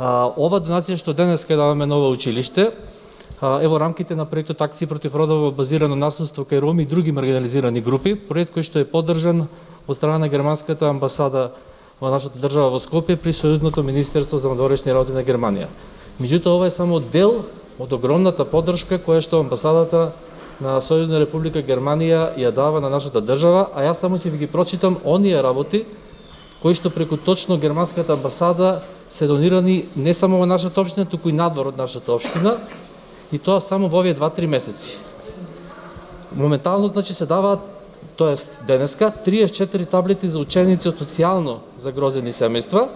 Ова донација што денес ќе даваме на ова училиште е во рамките на проектот Акција против родово базирано насилство кај роми и други маргинализирани групи, проект кој што е поддржан од страна на германската амбасада во нашата држава во Скопје при Сојузното министерство за надворешни работи на Германија. Меѓутоа, ова е само дел од огромната поддршка која што амбасадата на Сојузна република Германија ја дава на нашата држава, а јас само ќе ви ги прочитам оние работи кои што преку точно германската амбасада се донирани не само во нашата општина, туку и надвор од нашата општина, и тоа само во овие 2-3 месеци. Моментално, значи, се даваат, тоест денеска, 34 таблети за ученици од социјално загрозени семејства,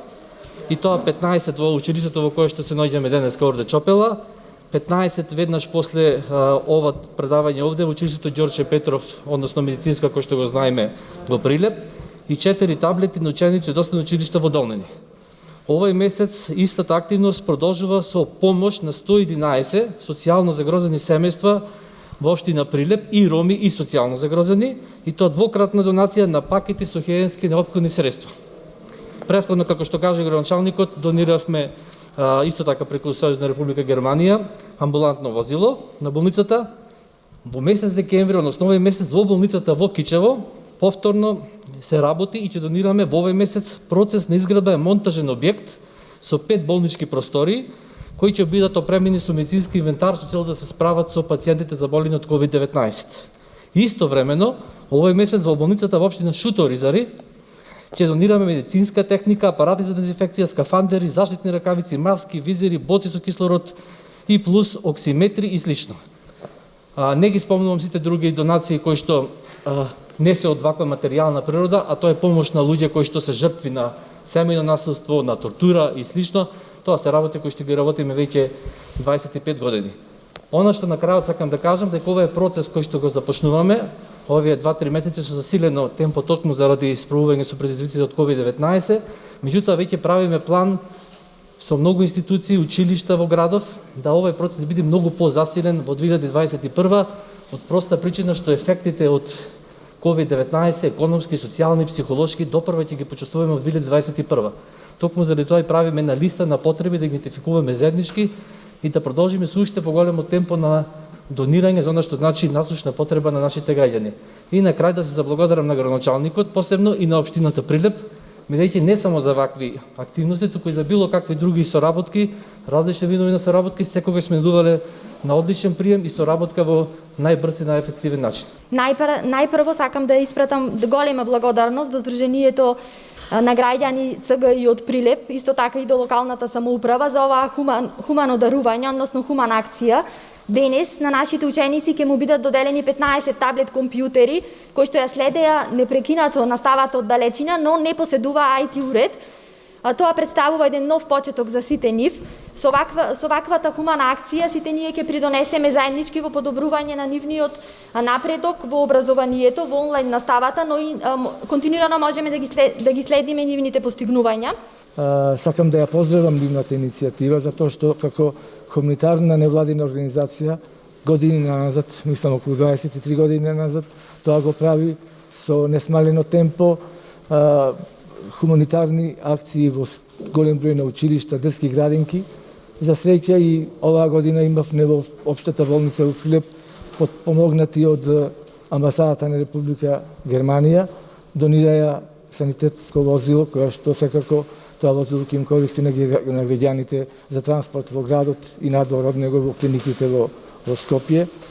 и тоа 15 во училиштето во кое што се наоѓаме денеска Орде Чопела, 15 веднаш после ова предавање овде во училиштето Ѓорче Петров, односно медицинска, кој што го знаеме во Прилеп, и 4 таблети на ученици од основни училишта во Долнени. Овој месец истата активност продолжува со помош на 111 социјално загрозени семејства во општина Прилеп, и роми и социјално загрозени, и тоа двократна донација на пакети со хигиенски неопходни средства. Претходно, како што каже градоначалникот, дониравме исто така преку Сојузна република Германија амбулантно возило на болницата. Во месец декември, односно овој месец, во болницата во Кичево повторно се работи и ќе донираме во овој месец процес на изградба е монтажен објект со 5 болнички простории кои ќе бидат опремени со медицински инвентар со цел да се справат со пациентите заболени од COVID-19. Истовремено, овој месец во болницата во општина Шуто-Ризари ќе донираме медицинска техника, апарати за дезинфекција, скафандери, заштитни ракавици, маски, визери, боци со кислород и плюс оксиметри и слично. Не ги спомнувам сите други донации кои што не се од ваква материјална природа, а тоа е помош на луѓе кои што се жртви на семејно насилство, на тортура и слично. Тоа се работи кои што ги работиме веќе 25 години. Она што на крајот сакам да кажам дека ова е процес кој што го започнуваме овие 2-3 месеци со засилено темпо токму заради справување со предизвиците од COVID-19, меѓутоа веќе правиме план со многу институции, училишта во градов, да овој процес биде многу позасилен во 2021 од проста причина што ефектите од COVID-19, економски, социјални, психолошки, допрва ќе ги почувствуваме од 2021. Токму заради тоа и правиме на листа на потреби да идентификуваме заеднички и да продолжиме со уште поголемо темпо на донирање за она што значи насушна потреба на нашите граѓани. И на крај да се заблагодарам на градоначалникот, посебно и на општината Прилеп, бидејќи не само за вакви активности, туку и за било какви други соработки, различни видови на соработки, секогаш сме дувале на одличен прием и соработка во најбрз и најефективен начин. Најпрво сакам да испратам голема благодарност до Сдруженијето на граѓани ЦГИ од Прилеп, исто така и до локалната самоуправа за оваа хумано дарување, односно хумана акција. Денес на нашите ученици ќе му бидат доделени 15 таблет компјутери кои што ја следеа непрекинато наставата од далечина, но не поседува IT уред. Тоа представува еден нов почеток за сите нив. Со ваквата хумана акција сите ние ќе придонесеме заеднички во подобрување на нивниот напредок во образованието, во онлайн наставата, но и континуирано можеме да ги следиме нивните постигнувања. Сакам да ја поздравам нивната иницијатива затоа што како хуманитарна невладина организација години назад, мислам околу 23 години назад, тоа го прави со несмалено темпо, хуманитарни акции во голем број на училишта, детски градинки. За среќа и оваа година имавме во општата болница во Прилеп помогнати од амбасадата на Република Германија, донираја санитетско возило, кое што секако тоа возило ќе им користи на граѓаните за транспорт во градот и надвор од него во клиниките во Скопје.